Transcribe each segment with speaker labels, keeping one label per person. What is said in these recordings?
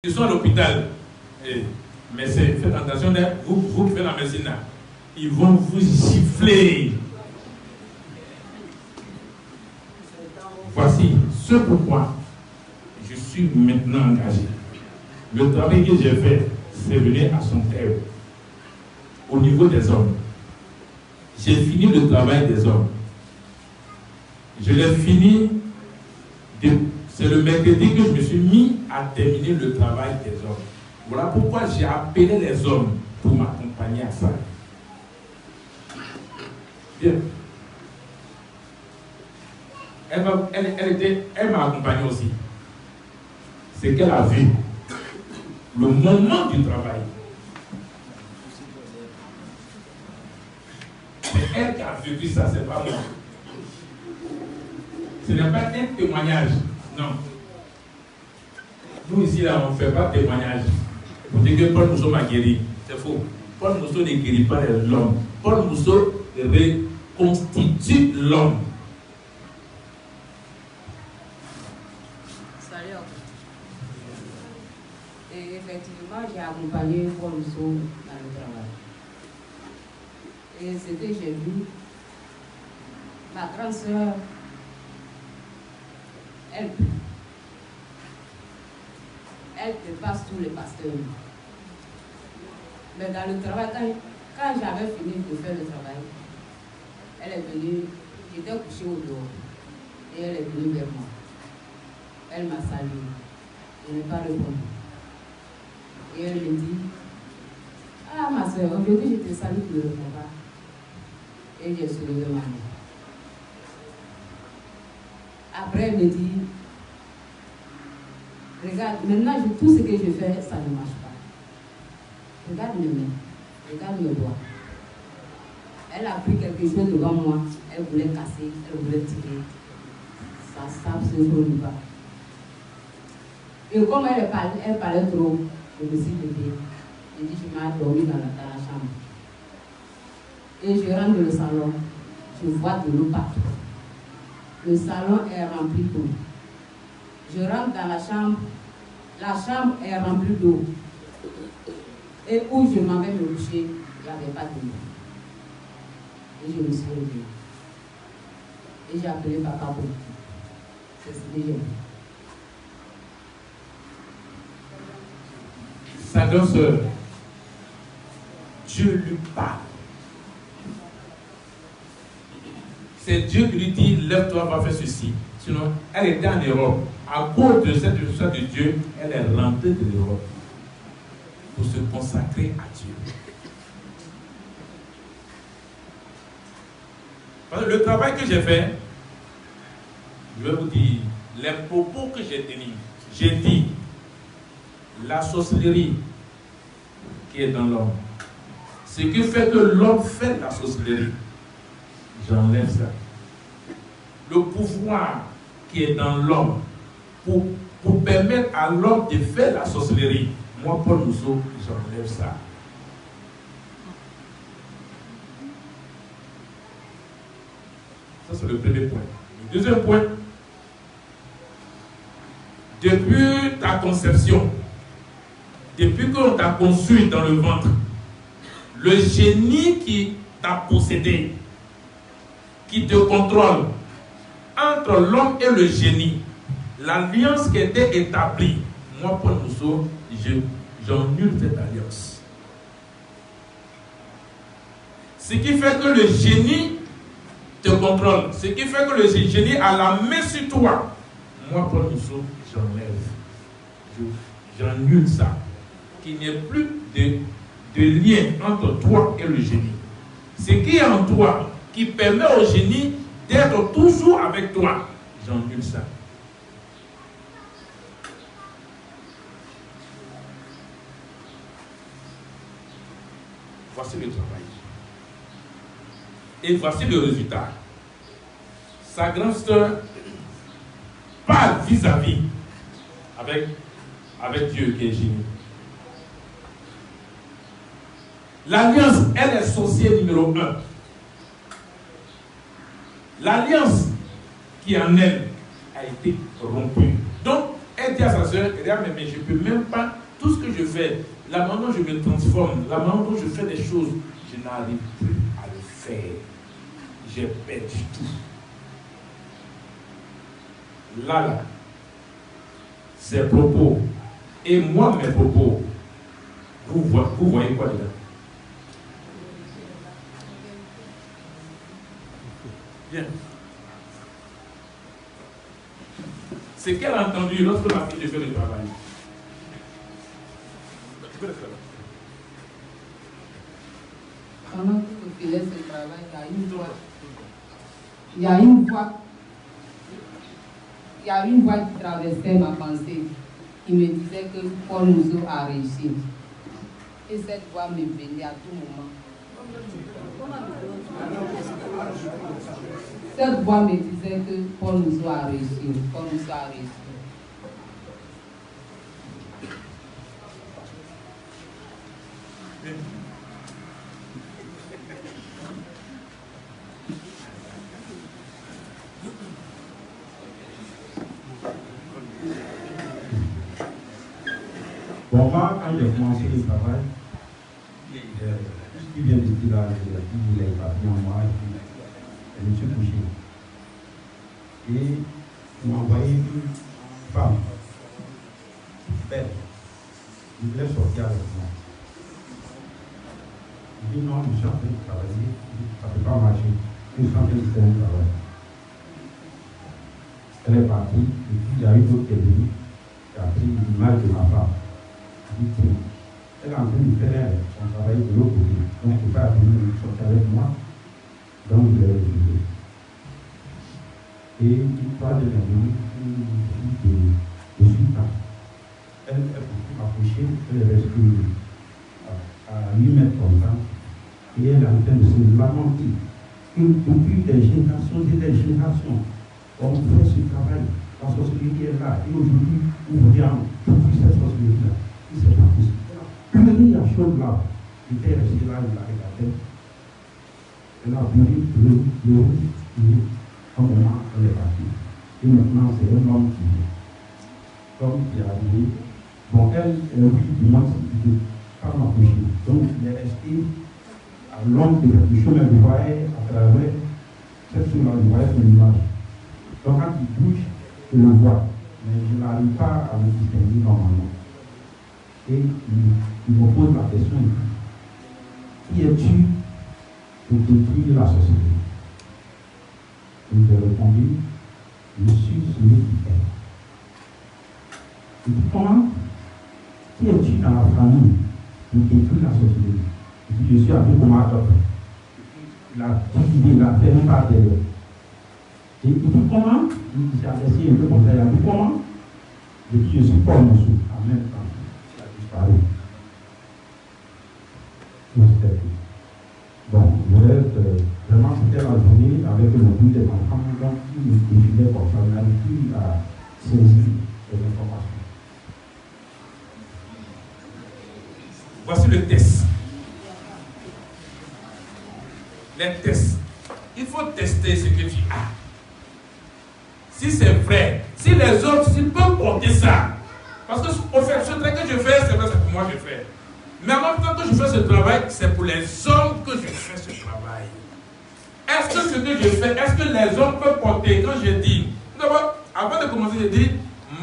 Speaker 1: Ils sont à l'hôpital. Mais faites attention, vous qui faites la médecine là, ils vont vous gifler. Voici ce pourquoi je suis maintenant engagé. Le travail que j'ai fait, c'est venu à son terme. Au niveau des hommes, j'ai fini le travail des hommes. Je l'ai fini. C'est le mercredi que je me suis mis à terminer le travail des hommes. Voilà pourquoi j'ai appelé les hommes pour m'accompagner à ça. Bien. Elle m'a accompagné aussi. C'est qu'elle a vu le moment du travail. C'est elle qui a vécu ça, c'est pas moi. Ce n'est pas un témoignage. Non. Nous ici, là, on ne fait pas de témoignage. On dit que Paul Mousseau m'a guéri. C'est faux. Paul Mousseau ne guérit pas l'homme. Paul Mousseau reconstitue l'homme.
Speaker 2: Salut. Et effectivement, j'ai accompagné Paul Mousseau dans le travail. Et ce que j'ai vu, ma grande soeur, elle dépasse tous les pasteurs. Mais dans le travail, quand j'avais fini de faire le travail, elle est venue, j'étais couchée au dehors, et elle est venue vers moi. Elle m'a salué, je n'ai pas répondu. Et elle me dit, ah ma soeur, aujourd'hui je te salue, tu ne réponds pas. Et j'ai soulevé ma main. Après, elle me dit, regarde, maintenant tout ce que je fais, ça ne marche pas. Regarde mes mains, regarde mes doigts. Elle a pris quelque chose devant moi, elle voulait casser, elle voulait tirer. Ça ne se brûle pas. Et comme elle parlait trop, je me suis levée. J'ai dit, je m'ai dormi dans la chambre. Et je rentre dans le salon, je vois de l'eau partout. Le salon est rempli d'eau. Je rentre dans la chambre est remplie d'eau. Et où je m'en vais me coucher, il n'y avait pas d'eau. Et je me suis levée. Et j'ai appelé papa pour dire. C'est ce que j'ai dit.
Speaker 1: Sa grande sœur, Dieu lui parle. C'est Dieu qui lui dit, lève-toi, va faire ceci. Sinon, elle était en Europe. À cause de cette chose de Dieu, elle est rentrée de l'Europe pour se consacrer à Dieu. Parce que le travail que j'ai fait, je vais vous dire, les propos que j'ai tenus, j'ai dit, la sorcellerie qui est dans l'homme, ce qui fait que l'homme fait la sorcellerie, j'enlève ça. Le pouvoir qui est dans l'homme pour permettre à l'homme de faire la sorcellerie, moi, Paul Mousseau, j'enlève ça. Ça, c'est le premier point. Le deuxième point, depuis ta conception, depuis qu'on t'a conçu dans le ventre, le génie qui t'a possédé, qui te contrôle, entre l'homme et le génie, l'alliance qui était établie, moi, Paul Mousseau, j'annule cette alliance. Ce qui fait que le génie te contrôle, ce qui fait que le génie a la main sur toi, moi, Paul Mousseau, j'enlève. J'annule ça. Qu'il n'y ait plus de lien entre toi et le génie. Ce qui est en toi, qui permet au génie d'être toujours avec toi, j'annule ça. Voici le travail. Et voici le résultat. Sa grande sœur parle vis-à-vis avec Dieu qui est génie. L'alliance, elle est sorcière numéro 1. L'alliance qui en elle a été rompue. Donc, elle elle dit à sa soeur, regarde, mais je ne peux même pas, tout ce que je fais, la manière dont je me transforme, la manière dont je fais des choses, je n'arrive plus à le faire. J'ai perdu tout. Là, ses propos et moi, mes propos, vous voyez quoi dedans? Bien. C'est qu'elle a entendu lorsque ma fille fait le travail.
Speaker 2: Pendant que je faisais ce travail, il y a une voix qui traversait ma pensée, qui me disait que Paul Mousseau a réussi. Et cette voix me venait à tout moment. Cette voix me disait que Paul Mousseau a réussi. Paul Mousseau a réussi.
Speaker 3: Bon, moi, quand j'ai commencé le travail, tout ce qui vient de dire là, il est pas bien moi, et puis je me suis couché. Et il m'a envoyé une femme, belle, il voulait sortir avec moi. Il dit non, je suis en train de travailler, ça ne peut pas marcher, je suis en train de faire un travail. Elle est partie, et puis il y a eu d'autres qui est venu, qui a pris l'image de ma femme. Elle est en train de faire son travail de l'autre côté. Donc, il ne peut pas venir sortir avec moi. Donc, je l'ai refusé. Et une fois, elle est venue, une fille de 8 ans. Elle peut m'approcher, elle est restée à 8 mètres comme ça. Et elle est en train de se lamenter. Que depuis des générations et des générations, on fait ce travail. La sorcellerie est là. Et aujourd'hui, nous voyons toute cette sorcellerie-là. C'est pas possible. La chose là, il était resté là, il a regardé. Elle a pleuré, un moment, elle est partie. Et maintenant, c'est un homme qui est arrivé. Bon, elle, oui, il m'a dit, pas m'approcher. Donc, il est resté à l'ombre du chemin, je voyais à travers cette chose-là, je voyais son image. Donc, quand il bouge, je le vois. Mais je n'arrive pas à le distinguer normalement. Et il me pose la question, qui es-tu pour détruire la société? Et je lui ai répondu, je suis celui qui est. Il dit, comment? Qui es-tu dans la famille pour détruire la société? Il dit, je suis avec mon adopte. Il a divisé, il a fait un pas derrière. Et il dit, comment? Il dit, j'ai essayé un peu comme ça, il a dit, comment? Je dis, je suis Paul Mousseau, en même temps. Bon, je reste vraiment, c'était la journée avec le but des enfants, donc ils défilaient comme ça, on a pu à saisir les informations.
Speaker 1: Voici le test. Les tests. Il faut tester ce que tu as. Si c'est vrai, si les autres, s'ils peuvent porter ça, parce que au fait, ce travail que je fais, c'est vrai, c'est pour moi que je fais. Mais en même temps que je fais ce travail, c'est pour les hommes que je fais ce travail. Est-ce que ce que je fais, est-ce que les hommes peuvent porter? Quand je dis, d'abord, avant de commencer, je dis,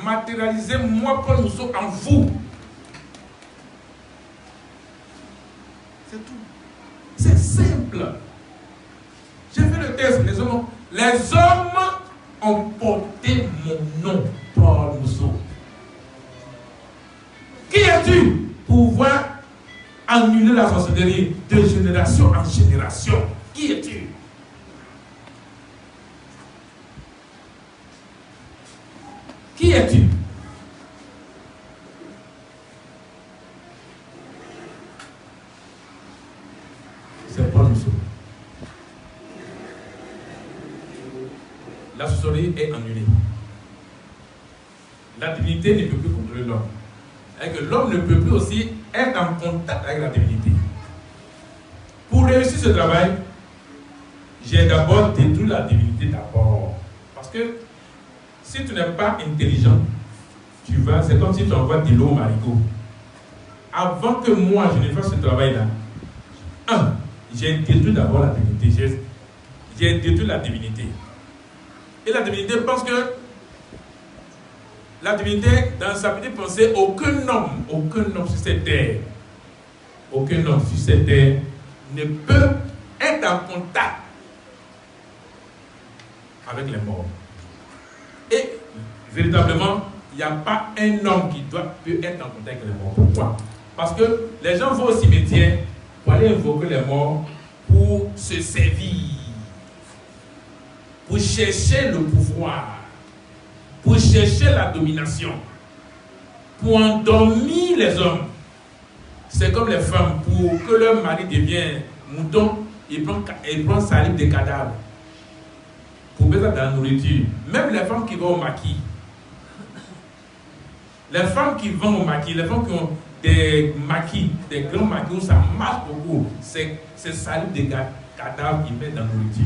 Speaker 1: matérialisez-moi Paul Mousseau en vous. C'est tout. C'est simple. J'ai fait le test, les hommes ont porté mon nom, Paul Mousseau. Qui es-tu pour pouvoir annuler la sorcellerie de génération en génération? Qui es-tu? Qui es-tu? C'est Paul Mousseau. La sorcellerie est annulée. La divinité ne peut plus contrôler l'homme. Et que l'homme ne peut plus aussi être en contact avec la divinité. Pour réussir ce travail, j'ai d'abord détruit la divinité d'abord. Parce que si tu n'es pas intelligent, tu vas, c'est comme si tu envoies de l'eau au marigot. Avant que moi je ne fasse ce travail-là, j'ai détruit d'abord la divinité. J'ai détruit la divinité. Et la divinité pense que la divinité, dans sa petite pensée, aucun homme sur cette terre, ne peut être en contact avec les morts. Et véritablement, il n'y a pas un homme qui peut être en contact avec les morts. Pourquoi? Parce que les gens vont au cimetière pour aller invoquer les morts, pour se servir, pour chercher le pouvoir, pour chercher la domination, pour endormir les hommes. C'est comme les femmes, pour que leur mari devienne mouton, ils prennent salive des cadavres pour mettre dans la nourriture. Même les femmes qui vont au maquis, les femmes qui vont au maquis, les femmes qui ont des maquis, des grands maquis où ça marche beaucoup, c'est salive des cadavres qu'ils mettent dans la nourriture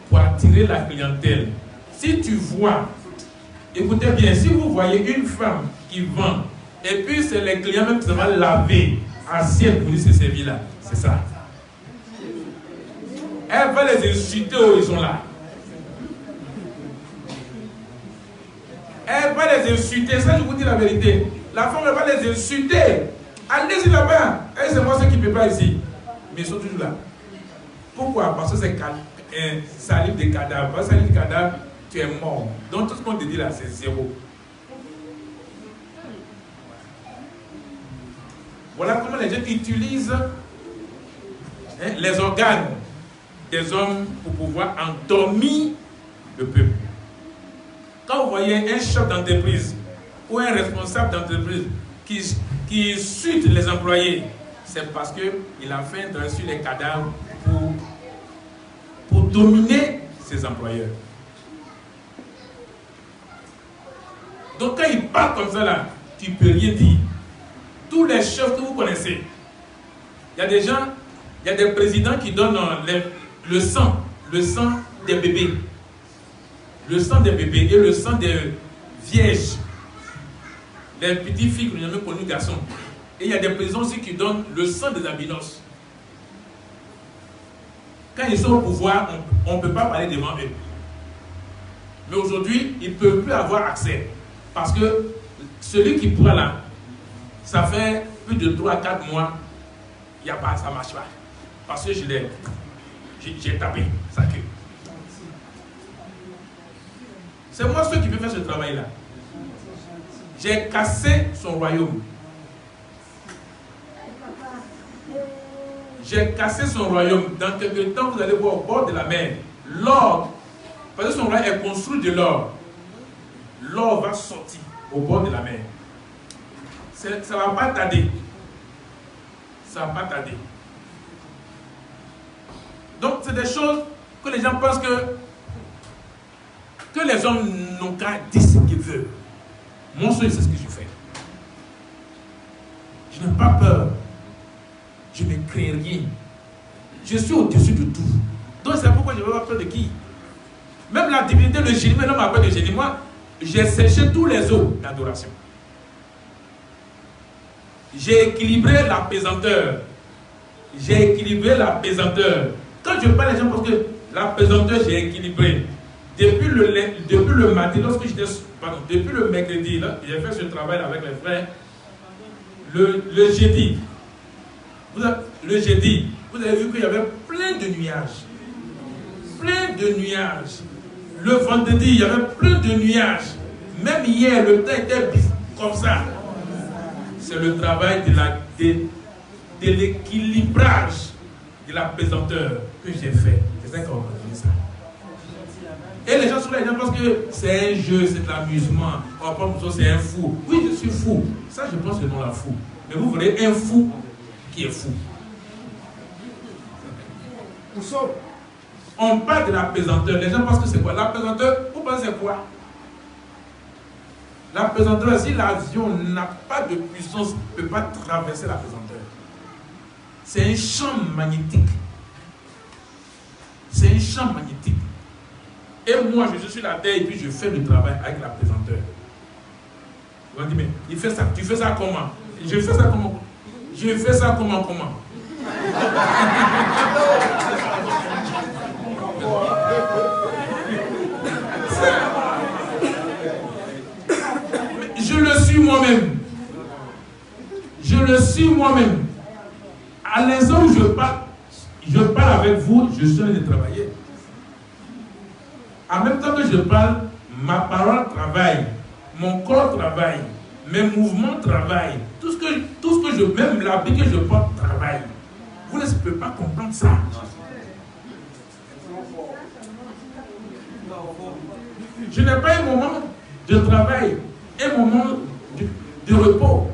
Speaker 1: pour attirer la clientèle. Si tu vois, écoutez bien, si vous voyez une femme qui vend, et puis c'est les clients même qui se vont laver, assiette pour se servir là, c'est ça. Elle va les insulter où ils sont là. Elle va les insulter, ça je vous dis la vérité. La femme elle va les insulter. Allez-y là-bas. Et c'est moi ceux qui ne peuvent pas ici. Mais ils sont toujours là. Pourquoi? Parce que c'est salive de cadavre. Parce que salive de cadavre, tu es mort. Donc tout ce qu'on te dit là, c'est zéro. Voilà comment les gens utilisent les organes des hommes pour pouvoir endormir le peuple. Quand vous voyez un chef d'entreprise ou un responsable d'entreprise qui insulte les employés, c'est parce qu'il a fait un travail sur les cadavres pour dominer ses employeurs. Donc quand il parle comme ça là, tu ne peux rien dire. Tous les chefs que vous connaissez, il y a des gens, il y a des présidents qui donnent le sang des bébés. Le sang des bébés et le sang des vierges. Les petites filles que nous avons connues garçons. Et il y a des présidents aussi qui donnent le sang des albinos. Quand ils sont au pouvoir, on ne peut pas parler devant eux. Mais aujourd'hui, ils ne peuvent plus avoir accès. Parce que celui qui pourra là, ça fait plus de 3 à 4 mois, il n'y a pas, ça ne marche pas. Parce que j'ai tapé sa queue. C'est moi ceux qui peux faire ce travail-là. J'ai cassé son royaume. J'ai cassé son royaume. Dans quelques temps, vous allez voir au bord de la mer. L'or, parce que son royaume est construit de l'or. L'or va sortir au bord de la mer. Ça ne va pas tarder. Ça ne va pas tarder. Donc, c'est des choses que les gens pensent que les hommes n'ont qu'à dire ce qu'ils veulent. Moi, c'est ce que je fais. Je n'ai pas peur. Je ne crains rien. Je suis au-dessus de tout. Donc, c'est pourquoi je ne vais pas peur de qui. Même la divinité, le génie, l'homme a peur de génie. Moi, j'ai séché tous les eaux d'adoration. J'ai équilibré la pesanteur. J'ai équilibré la pesanteur. Quand je parle, les gens pensent que la pesanteur, j'ai équilibré. Depuis le matin, depuis le mercredi, j'ai fait ce travail avec les frères. Le jeudi, vous avez vu qu'il y avait plein de nuages. Plein de nuages. Le vendredi, il y avait plein de nuages. Même hier, le temps était comme ça. C'est le travail de l'équilibrage de la pesanteur que j'ai fait. C'est ça qu'on va dire ça. Et les gens sont là, les gens pensent que c'est un jeu, c'est de l'amusement. On pense que c'est un fou. Oui, je suis fou. Ça, je pense que non, la fou. Mais vous verrez un fou qui est fou. On parle de la pesanteur. Les gens pensent que c'est quoi? La pesanteur, vous pensez c'est quoi? La pesanteur, si l'avion n'a pas de puissance, ne peut pas traverser la pesanteur. C'est un champ magnétique. C'est un champ magnétique. Et moi, je suis sur la terre et puis je fais le travail avec la présenteur. On dit, mais il fait ça, tu fais ça comment? Je fais ça comment? Je fais ça comment? Je le suis moi-même. Je le suis moi-même. À l'instant où je parle avec vous, je suis en train de travailler. En même temps que je parle, ma parole travaille, mon corps travaille, mes mouvements travaillent, tout ce que je, même l'habit que je porte travaille. Vous ne pouvez pas comprendre ça. Je n'ai pas un moment de travail, un moment de repos.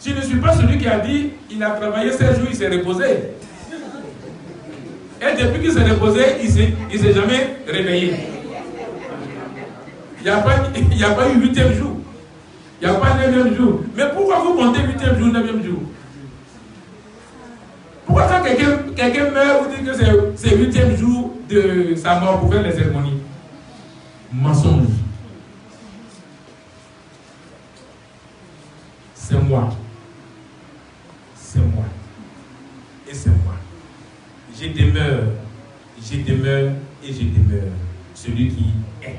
Speaker 1: Je ne suis pas celui qui a dit il a travaillé 16 jours, il s'est reposé. Et depuis qu'il s'est reposé, il ne s'est jamais réveillé. Il n'y a pas eu 8e jour. Il n'y a pas 9e jour. Mais pourquoi vous comptez 8e jour, 9e jour? Pourquoi quand quelqu'un meurt, vous dites que c'est 8e jour de sa mort pour faire les cérémonies? Mensonge. C'est moi. C'est moi. Et c'est moi. Je demeure et je demeure celui qui est.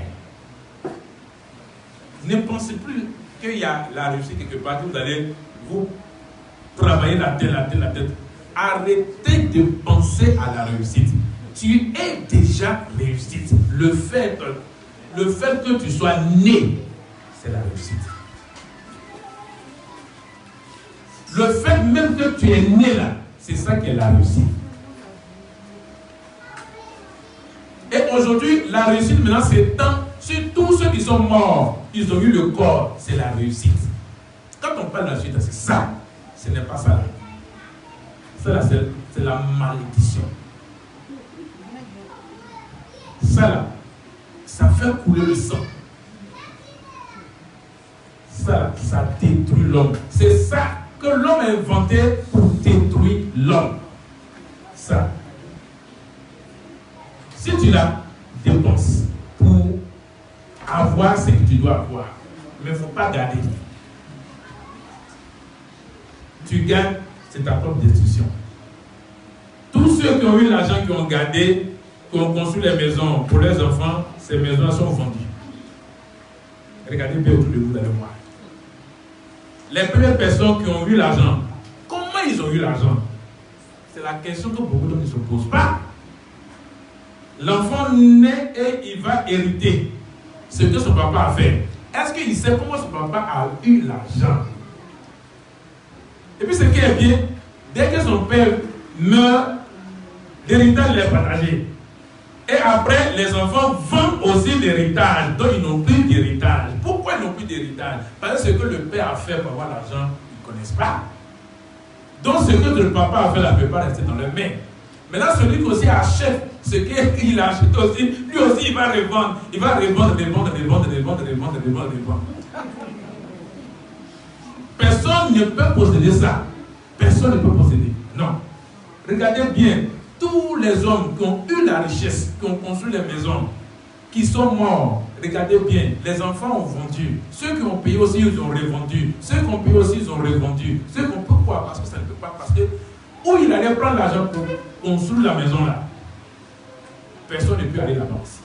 Speaker 1: Ne pensez plus qu'il y a la réussite quelque part, que vous allez vous travailler la tête. Arrêtez de penser à la réussite. Tu es déjà réussite. Le fait que tu sois né, c'est la réussite. Le fait même que tu es né là, c'est ça qui est la réussite. Et aujourd'hui, la réussite maintenant s'étend sur tous ceux qui sont morts. Ils ont eu le corps, c'est la réussite. Quand on parle de la réussite, c'est ça. Ce n'est pas ça là. Ça là, c'est la malédiction. Ça là, ça fait couler le sang. Ça là, ça détruit l'homme. C'est ça que l'homme a inventé pour détruire l'homme. Ça. Si tu la dépenses pour avoir ce que tu dois avoir, mais il ne faut pas garder. Tu gagnes, c'est ta propre destruction. Tous ceux qui ont eu l'argent, qui ont gardé, qui ont construit les maisons pour leurs enfants, ces maisons sont vendues. Regardez bien autour de vous, vous allez voir. Les premières personnes qui ont eu l'argent, comment ils ont eu l'argent? C'est la question que beaucoup d'hommes ne se posent pas. L'enfant naît et il va hériter ce que son papa a fait. Est-ce qu'il sait comment son papa a eu l'argent? Et puis ce qui est bien, dès que son père meurt, l'héritage est partagé. Et après, les enfants vendent aussi l'héritage, donc ils n'ont plus d'héritage. Pourquoi ils n'ont plus d'héritage? Parce que ce que le père a fait pour avoir l'argent, ils ne connaissent pas. Donc ce que le papa a fait, la peut pas rester dans leurs mains. Maintenant, celui qui aussi achète ce qu'il achète aussi, lui aussi il va revendre. Il va revendre. Personne ne peut posséder ça. Personne ne peut posséder. Non. Regardez bien, tous les hommes qui ont eu la richesse, qui ont construit les maisons, qui sont morts, regardez bien, les enfants ont vendu. Ceux qui ont payé aussi, ils ont revendu. Ceux qui ont payé aussi, ils ont revendu. Ceux qui ont pourquoi? Parce que ça ne peut pas. Parce que où il allait prendre l'argent pour construire la maison là, personne ne peut aller là-bas aussi.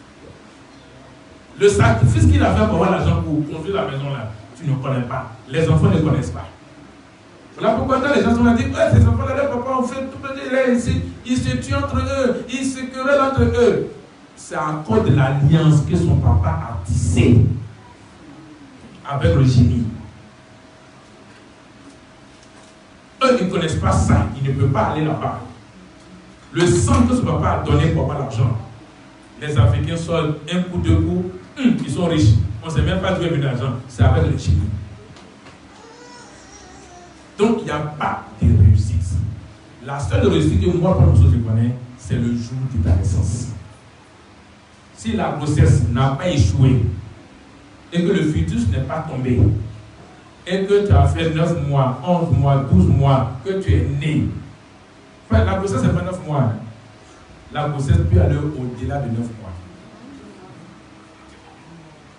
Speaker 1: Le sacrifice qu'il a fait pour avoir l'argent pour construire la maison là, tu ne connais pas. Les enfants ne connaissent pas. Voilà pourquoi les gens sont dit, ces enfants-là, les papas ont fait tout le temps, ils se tuent entre eux, ils se querellent entre eux. C'est à cause de l'alliance que son papa a tissée avec le génie. Eux, ils ne connaissent pas ça, ils ne peuvent pas aller là-bas. Le sang que son papa a donné pour avoir l'argent. Les Africains sortent un coup, deux coups, ils sont riches. On ne sait même pas d'où est venu l'argent, c'est avec le génie. Donc, il n'y a pas de réussite. La seule réussite que moi, pour je connais, c'est le jour de ta naissance. Si la grossesse n'a pas échoué, et que le fœtus n'est pas tombé, et que tu as fait 9 mois, 11 mois, 12 mois, que tu es né. Enfin, la grossesse, ce n'est pas 9 mois. la grossesse peut aller au-delà de 9 mois.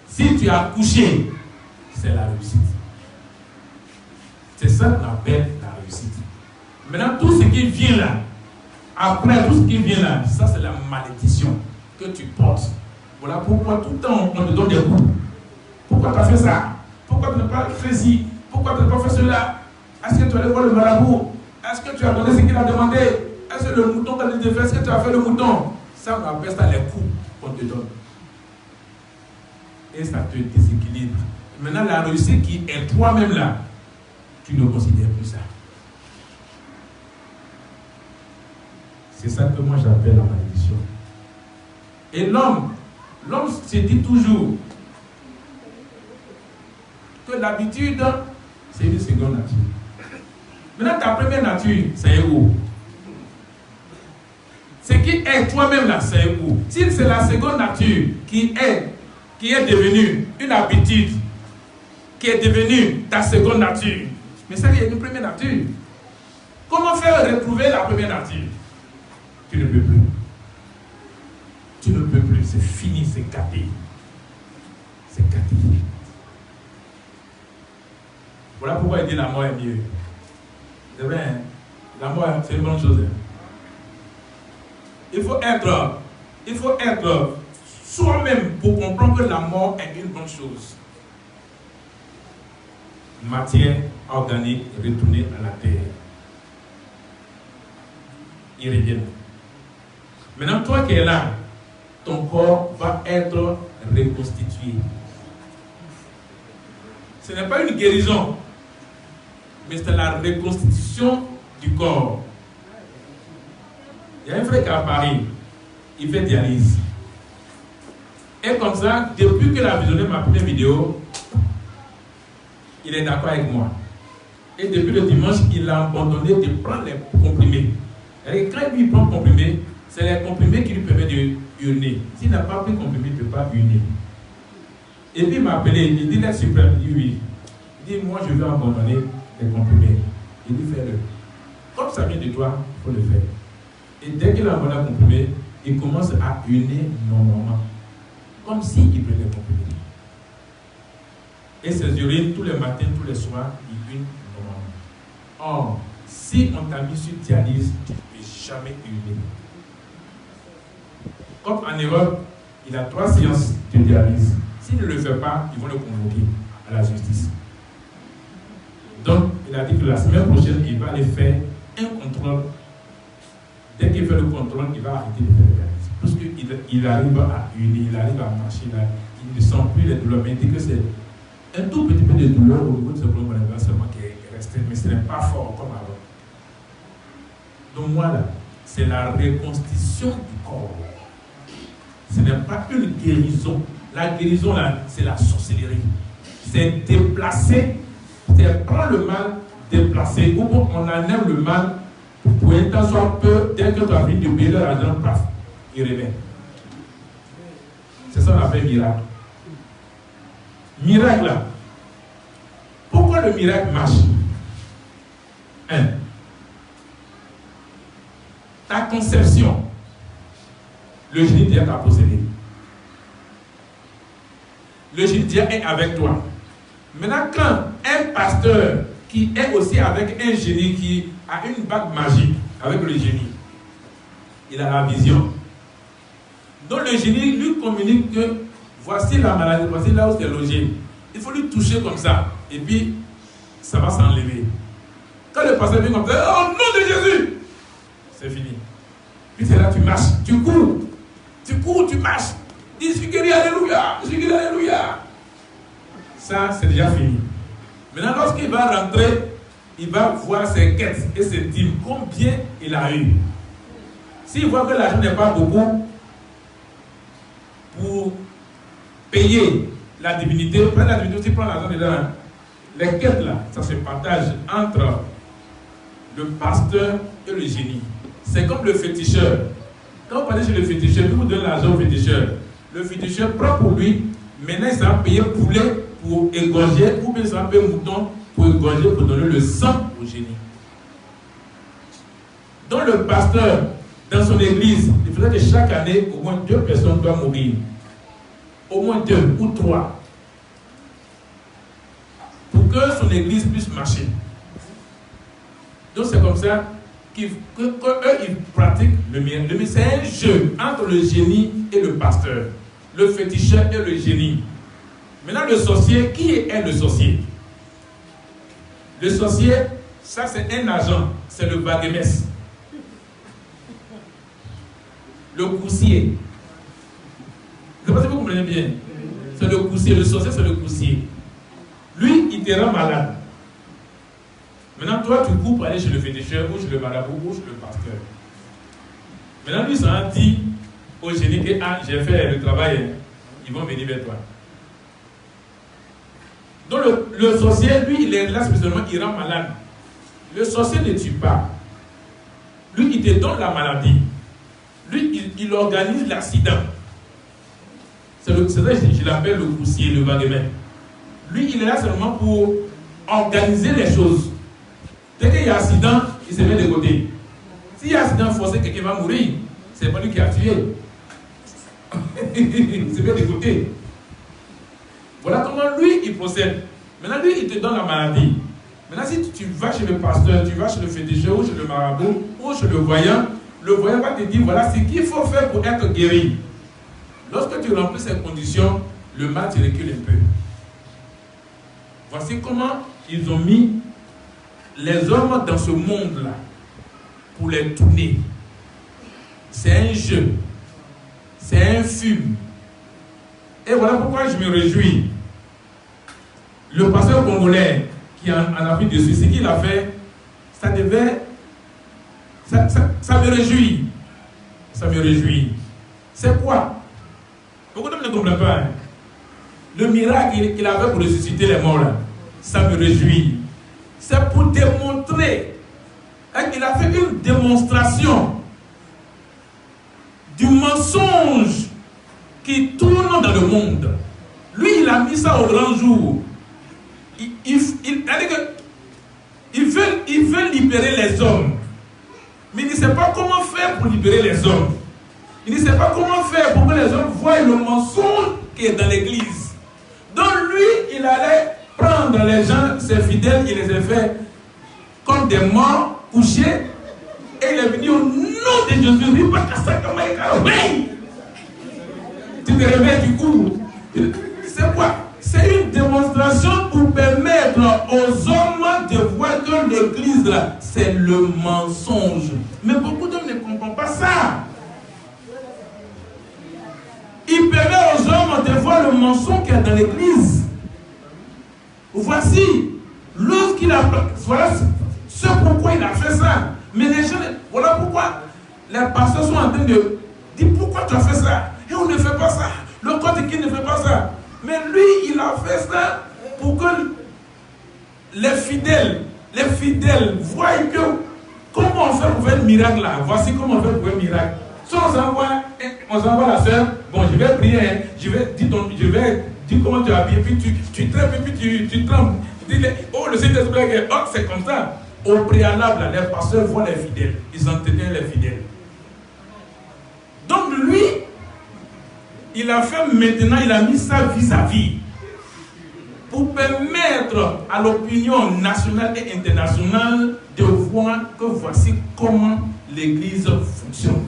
Speaker 1: Si tu as couché, c'est la réussite. C'est ça qu'on appelle la réussite. Maintenant, tout ce qui vient là, après tout ce qui vient là, ça c'est la malédiction que tu portes. Voilà pourquoi tout le temps on te donne des coups. Pourquoi tu as fait ça? Pourquoi tu n'as pas fait ci? Pourquoi tu n'as pas fait cela? Est-ce que tu allais voir le marabout? Est-ce que tu as donné ce qu'il a demandé? Est-ce que le mouton t'a dit de faire? Est-ce que tu as fait le mouton? Ça, on appelle ça les coups qu'on te donne. Et ça te déséquilibre. Maintenant, la réussite qui est toi-même là, tu ne considères plus ça. C'est ça que moi j'appelle la malédiction. Et l'homme se dit toujours que l'habitude, c'est une seconde nature. Maintenant, ta première nature, c'est où? Ce qui est toi-même là, c'est où? Si c'est la seconde nature qui est devenue une habitude, qui est devenue ta seconde nature, mais ça, il y a une première nature. Comment faire retrouver la première nature? Tu ne peux plus. Tu ne peux plus. C'est fini, c'est capé. C'est capé. Voilà pourquoi il dit la mort est mieux. C'est vrai, hein? La mort, c'est une bonne chose. Hein? Il faut être soi-même pour comprendre que la mort est une bonne chose. Matière organique retournée à la terre. Ils reviennent. Maintenant, toi qui es là, ton corps va être reconstitué. Ce n'est pas une guérison, mais c'est la reconstitution du corps. Il y a un frère qui est à Paris, il fait dialyse. Et comme ça, depuis qu'il a visionné ma première vidéo, il est d'accord avec moi. Et depuis le dimanche, il a abandonné de prendre les comprimés. Et quand lui prend comprimés, c'est les comprimés qui lui permettent de uriner. S'il n'a pas pris comprimé, il ne peut pas uriner. Et puis il m'a appelé, il dit, laisse suprême, il dit oui. Il dit, moi je veux abandonner les comprimés. Il dit, fais-le. Comme ça vient de toi, il faut le faire. Et dès qu'il a abandonné les comprimés, il commence à uriner normalement. Comme s'il prenait les comprimés. Et ses urines, tous les matins, tous les soirs, il urine normalement. Or, si on t'a mis sur dialyse, tu ne peux jamais uriner. Comme en Europe, il a 3 séances de dialyse. S'il ne le fait pas, ils vont le convoquer à la justice. Donc, il a dit que la semaine prochaine, il va aller faire un contrôle. Dès qu'il fait le contrôle, il va arrêter de faire le dialyse. Parce qu'il arrive à uriner, il arrive à marcher là, il ne sent plus les douleurs. Mais il dit que c'est un tout petit peu de douleur au niveau de ce problème seulement qui est resté, mais ce n'est pas fort comme avant. Donc moi là, c'est la reconstitution du corps. Ce n'est pas une guérison. La guérison là, c'est la sorcellerie. C'est déplacer, c'est prendre le mal, déplacer. Ou on enlève le mal pour un temps soit peu, dès que tu as envie de payer l'argent, paf, il revient. C'est ça qu'on appelle miracle. Miracle là. Pourquoi le miracle marche? 1. Ta conception, le génie t'a possédé. Le génie est avec toi. Maintenant, quand un pasteur qui est aussi avec un génie qui a une bague magique avec le génie, il a la vision. Donc le génie lui communique que voici la maladie, voici là où c'est logé. Il faut lui toucher comme ça. Et puis, ça va s'enlever. Quand le pasteur vient comme ça, oh nom de Jésus, c'est fini. Puis c'est là tu marches, tu cours, tu marches. Dis, je suis guéri, alléluia, je suis guéri, alléluia. Ça, c'est déjà fini. Maintenant, lorsqu'il va rentrer, il va voir ses quêtes et ses dîmes, combien il a eu. S'il voit que l'argent n'est pas beaucoup pour payer la divinité, prends la divinité, tu prends l'argent dedans. Les quêtes là, ça se partage entre le pasteur et le génie. C'est comme le féticheur. Quand vous parlez chez le féticheur, il vous donne l'argent au féticheur. Le féticheur prend pour lui, maintenant il sera payé poulet pour égorger, ou bien il sera payé mouton pour égorger, pour donner le sang au génie. Donc le pasteur, dans son église, il faudrait que chaque année, au moins 2 personnes doivent mourir. Au moins 2 ou 3. Pour que son église puisse marcher. Donc c'est comme ça qu'eux, ils pratiquent le miracle. Le miracle, c'est un jeu entre le génie et le pasteur. Le féticheur et le génie. Maintenant, le sorcier, qui est le sorcier? Le sorcier, ça c'est un agent, c'est le baguemesse. Le coussier. Je ne sais pas si vous comprenez bien. C'est le coussier, le sorcier c'est le coussier. Lui, il te rend malade. Maintenant, toi, tu cours pour aller chez le féticheur, ou chez le marabout, ou chez le pasteur. Maintenant, lui, ça dit au génie que j'ai fait le travail, ils vont venir vers toi. Donc, le sorcier, lui, il est là spécialement, il rend malade. Le sorcier ne tue pas. Lui, il te donne la maladie. Lui, il organise l'accident. C'est ça que je l'appelle le coussier, le vaguement. Lui, il est là seulement pour organiser les choses. Dès qu'il y a accident, il se met de côté. S'il y a accident forcé, quelqu'un va mourir. C'est pas lui qui a tué. Il se met de côté. Voilà comment lui, il procède. Maintenant, lui, il te donne la maladie. Maintenant, si tu vas chez le pasteur, tu vas chez le féticheur, ou chez le marabout, ou chez le voyant va te dire, voilà ce qu'il faut faire pour être guéri. Lorsque tu remplis ces conditions, le mal te recule un peu. Voici comment ils ont mis les hommes dans ce monde-là pour les tourner. C'est un jeu. C'est un film. Et voilà pourquoi je me réjouis. Le pasteur congolais qui en a pris dessus, ce qu'il a fait, ça devait... Ça me réjouit. Ça me réjouit. C'est quoi? Beaucoup d'hommes ne comprennent pas. Hein? Le miracle qu'il avait pour ressusciter les morts, là, ça me réjouit. C'est pour démontrer. Il a fait une démonstration du mensonge qui tourne dans le monde. Lui, il a mis ça au grand jour. Il veut libérer les hommes. Mais il ne sait pas comment faire pour libérer les hommes. Il ne sait pas comment faire pour que les hommes voient le mensonge qui est dans l'église. Donc lui, il allait prendre les gens, ses fidèles, il les a fait comme des morts couchés. Et il est venu au nom de Jésus. Tu te réveilles du coup. C'est quoi? C'est une démonstration pour permettre aux hommes de voir que l'église là, c'est le mensonge. Mais beaucoup d'hommes ne comprennent pas ça. Il permet aux hommes de voir le mensonge qu'il y a dans l'église. Voici, lorsqu'il a... Voilà ce pourquoi il a fait ça. Mais les gens... Voilà pourquoi les pasteurs sont en train de dire pourquoi tu as fait ça. Et on ne fait pas ça. Le code qui ne fait pas ça. Mais lui, il a fait ça pour que les fidèles voient que comment on fait pour faire un miracle là. Voici comment on fait pour faire un miracle. Si on s'envoie la soeur, bon, je vais prier, hein, je vais dire comment tu as habillé, puis tu trempes, puis tu trempes. Tu dis, oh, le Saint-Esprit, oh, c'est comme ça. Au préalable, là, les pasteurs voient les fidèles. Ils entretiennent les fidèles. Donc lui, il a fait maintenant, il a mis ça vis-à-vis pour permettre à l'opinion nationale et internationale de voir que voici comment l'église fonctionne.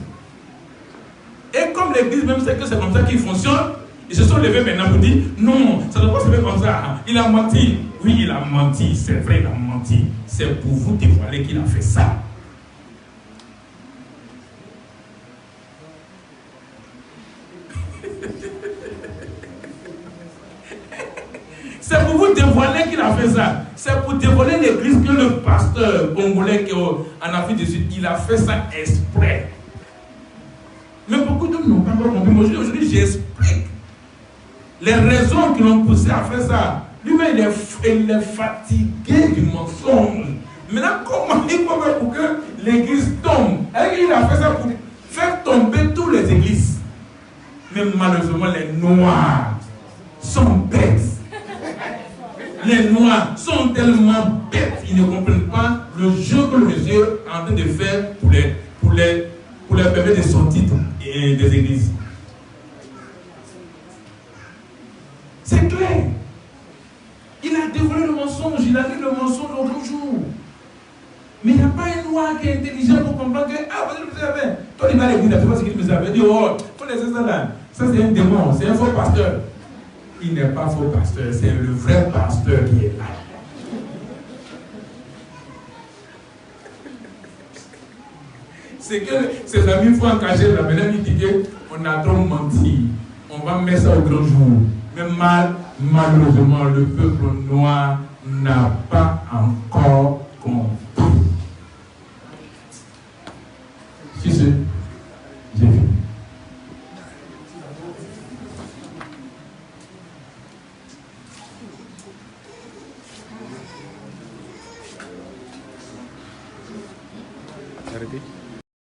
Speaker 1: Et comme l'église même sait que c'est comme ça qu'il fonctionne, ils se sont levés maintenant pour dire non, ça ne doit pas se faire comme ça. Il a menti. Oui, il a menti, c'est vrai, il a menti. C'est pour vous dévoiler qu'il a fait ça. C'est pour vous dévoiler qu'il a fait ça. C'est pour dévoiler l'église que le pasteur congolais qui est en Afrique du Sud, il a fait ça exprès. Mais beaucoup d'hommes n'ont pas compris. Aujourd'hui, j'explique les raisons qui l'ont poussé à faire ça. Lui-même, il est fatigué du mensonge. Maintenant, comment il faut faire pour que l'église tombe? Il a fait ça pour faire tomber toutes les églises. Mais malheureusement, les noirs sont bêtes. Les noirs sont tellement bêtes, ils ne comprennent pas le jeu que le monsieur est en train de faire pour pour leur permettre de sortir des églises. C'est clair. Il a dévoilé le mensonge, il a dit le mensonge au jour. Mais il n'y a pas un noir qui est intelligent pour comprendre que, ah, vous avez, toi, il va à l'église, tu vois ce qu'il me avait dit, oh, il faut laisser ça là. Ça, c'est un démon, c'est un faux pasteur. Il n'est pas faux pasteur, c'est le vrai pasteur qui est là. C'est que ses amis font en cacher là, maintenant il dit qu'on a trop menti. On va mettre ça au grand jour. Mais malheureusement, le peuple noir n'a pas encore compris.